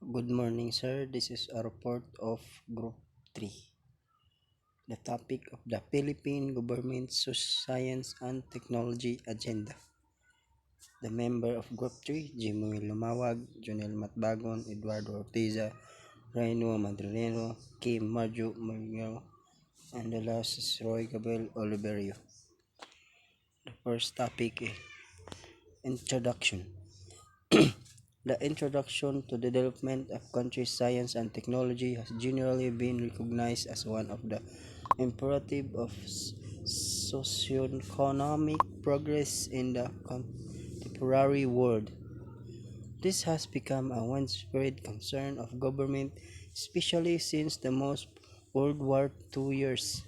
Good morning, sir. This is a report of Group 3. The topic of the Philippine Government Science and Technology Agenda. The member of Group 3, Jimmy Lumawag, Junel Matbagon, Eduardo Ortiza, Raino Madrileno, Kim Marjo Mario, and the last is Roy Gabriel Oliverio. The first topic is Introduction. The introduction to the development of country's science and technology has generally been recognized as one of the imperative of socioeconomic progress in the contemporary world. This has become a widespread concern of government, especially since the most World War II years.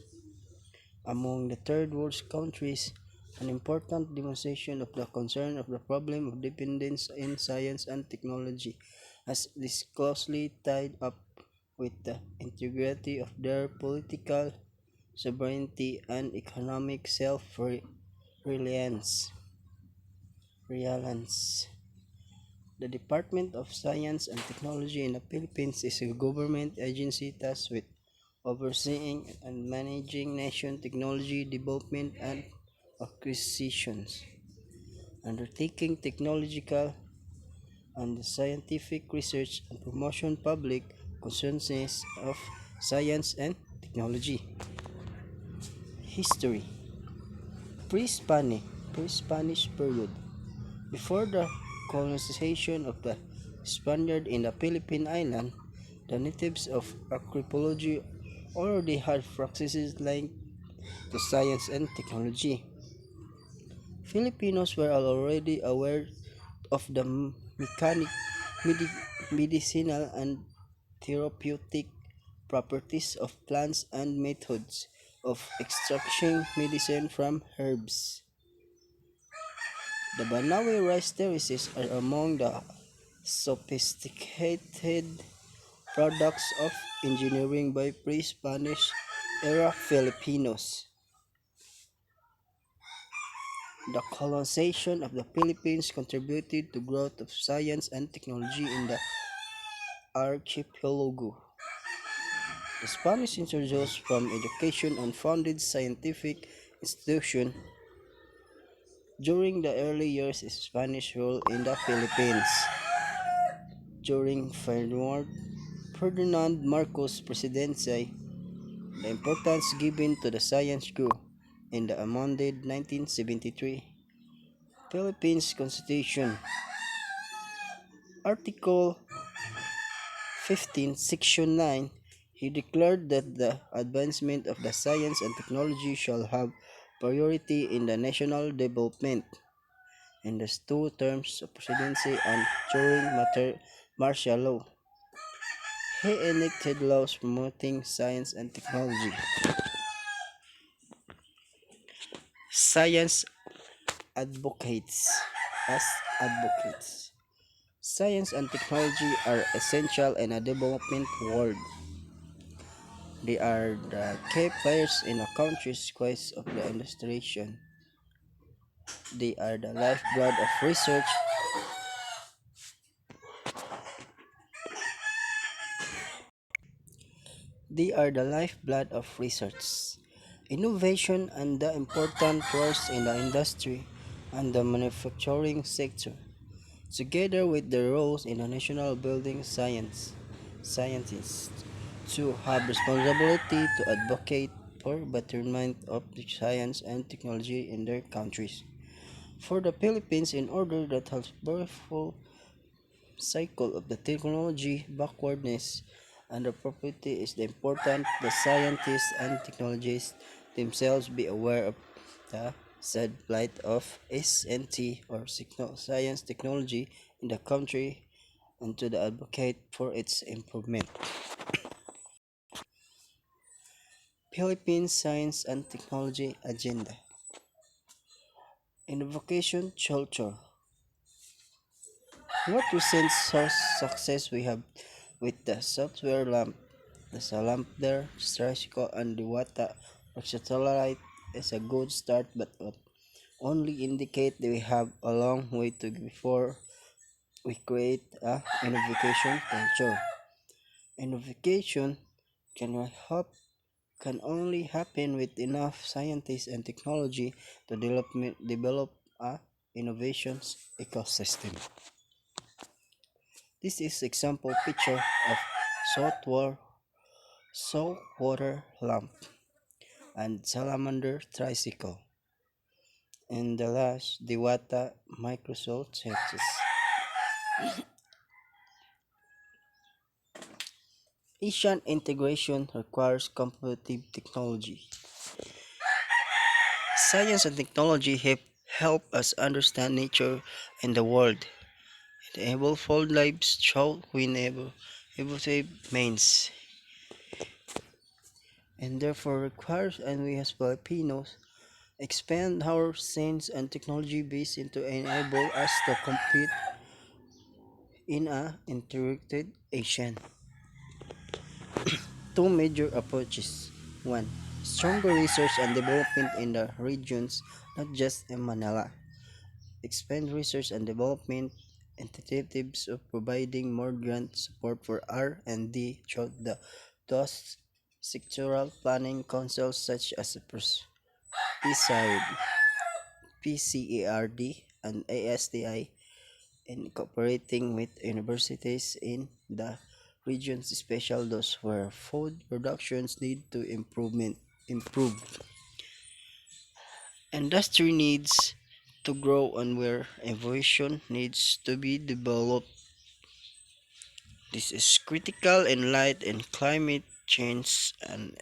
Among the third world countries, an important demonstration of the concern of the problem of dependence in science and technology, as it is closely tied up with the integrity of their political sovereignty and economic self-reliance. The Department of Science and Technology in the Philippines is a government agency tasked with overseeing and managing nation technology development and acquisitions, undertaking technological and scientific research and promotion public consciousness of science and technology. History. Pre-Spanish period. Before the colonization of the Spaniard in the Philippine island, the natives of archaeology already had practices linked to science and technology. Filipinos were already aware of the mechanic, medicinal and therapeutic properties of plants and methods of extracting medicine from herbs. The Banawe rice terraces are among the sophisticated products of engineering by pre-Spanish era Filipinos. The colonization of the Philippines contributed to growth of science and technology in the archipelago. The Spanish introduced from education and founded scientific institutions during the early years of Spanish rule in the Philippines. During Ferdinand Marcos' presidency, the importance given to the science grew. In the amended 1973 Philippines Constitution, Article 15, Section 9, he declared that the advancement of the science and technology shall have priority in the national development. In the 2 terms of presidency and during martial law, he enacted laws promoting science and technology. Science advocates as advocates. Science and technology are essential in a development world. They are the key players in a country's quest of the industrialization. They are the lifeblood of research. They are the lifeblood of research, innovation, and the important roles in the industry and the manufacturing sector, together with their roles in the national building scientists to have responsibility to advocate for betterment of the science and technology in their countries. For the Philippines, in order that has powerful cycle of the technology backwardness and the property is the important the scientists and technologists themselves be aware of the said plight of S&T or science technology in the country and to the advocate for its improvement. Philippine Science and Technology Agenda. Innovation culture. What recent success we have with the software lamp, the Salampler, Strasco, and the Wata satellite is a good start, but only indicate that we have a long way to go before we create a innovation culture. Innovation can help can only happen with enough scientists and technology to develop a innovations ecosystem. This is example picture of saltwater saltwater lamp and salamander tricycle and the last Dewata Microsoft Services. Asian integration requires competitive technology. Science and technology help us understand nature and the world. It enable full lives through whenever evolutive means and therefore requires and we as Filipinos expand our science and technology base into enable us to compete in a integrated Asian. Two major approaches. One, stronger research and development in the regions, not just in Manila. Expand research and development initiatives of providing more grant support for R&D through the those sectoral planning councils such as the PSAID, PCERD, and ASTI in cooperating with universities in the regions, especially those where food productions need to improve. Industry needs to grow and where innovation needs to be developed. This is critical in light and climate change and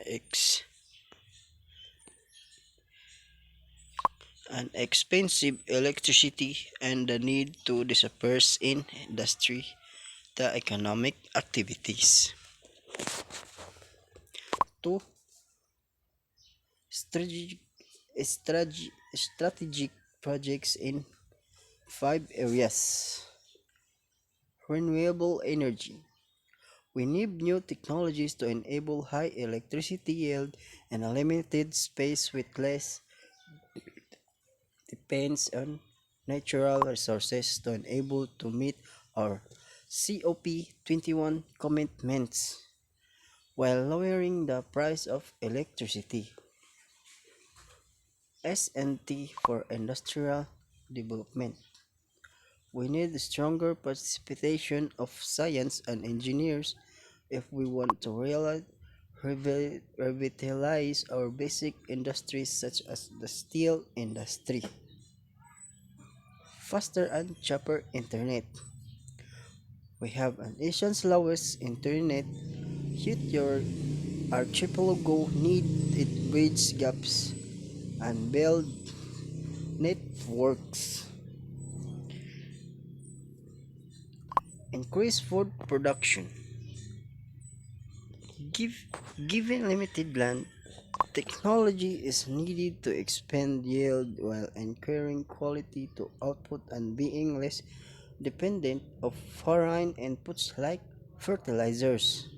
expensive electricity and the need to disperse in industry the economic activities. Two, strategic, strategic projects in five areas. Renewable energy. We need new technologies to enable high electricity yield and a limited space with less depends on natural resources to enable to meet our COP21 commitments while lowering the price of electricity. S&T for industrial development. We need stronger participation of science and engineers if we want to revitalize our basic industries such as the steel industry. Faster and cheaper internet. We have an Asian's lowest internet, yet your archipelago need it bridge gaps and build networks. Increase food production. Give, Given limited land, technology is needed to expand yield while ensuring quality to output and being less dependent of foreign inputs like fertilizers.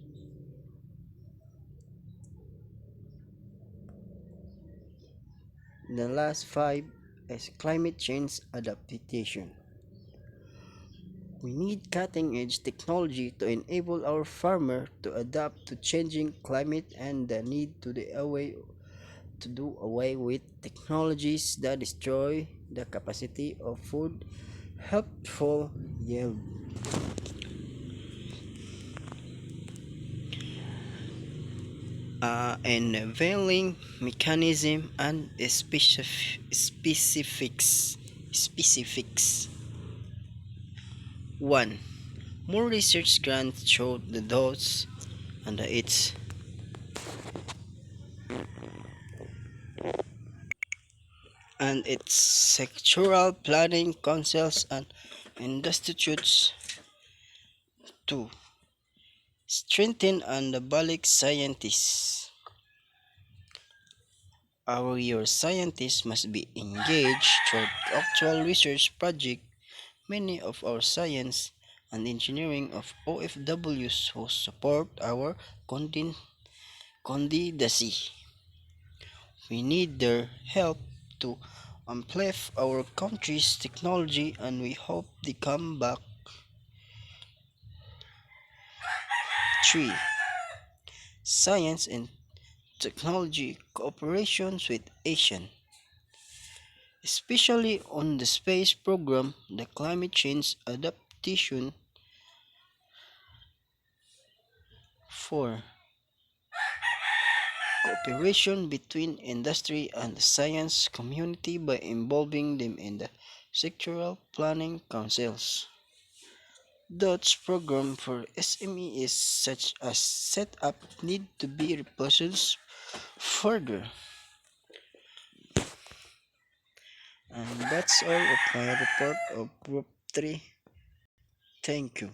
The last five is climate change adaptation. We need cutting edge technology to enable our farmer to adapt to changing climate and the need to do away with technologies that destroy the capacity of food helpful yield. Unveiling mechanism and specifics. 1. More research grants showed the dose and its sectoral planning councils and institutes. 2. Strengthen and abolish scientists. Our scientists must be engaged through actual research projects. Many of our science and engineering of OFWs who support our candidacy. We need their help to amplify our country's technology and we hope they come back 3. Science and technology cooperations with ASEAN, especially on the space program, the climate change adaptation. 4. Cooperation between industry and the science community by involving them in the sectoral planning councils. Dutch program for SMEs such as setup need to be reposed further. And that's all of my report of Group 3. Thank you.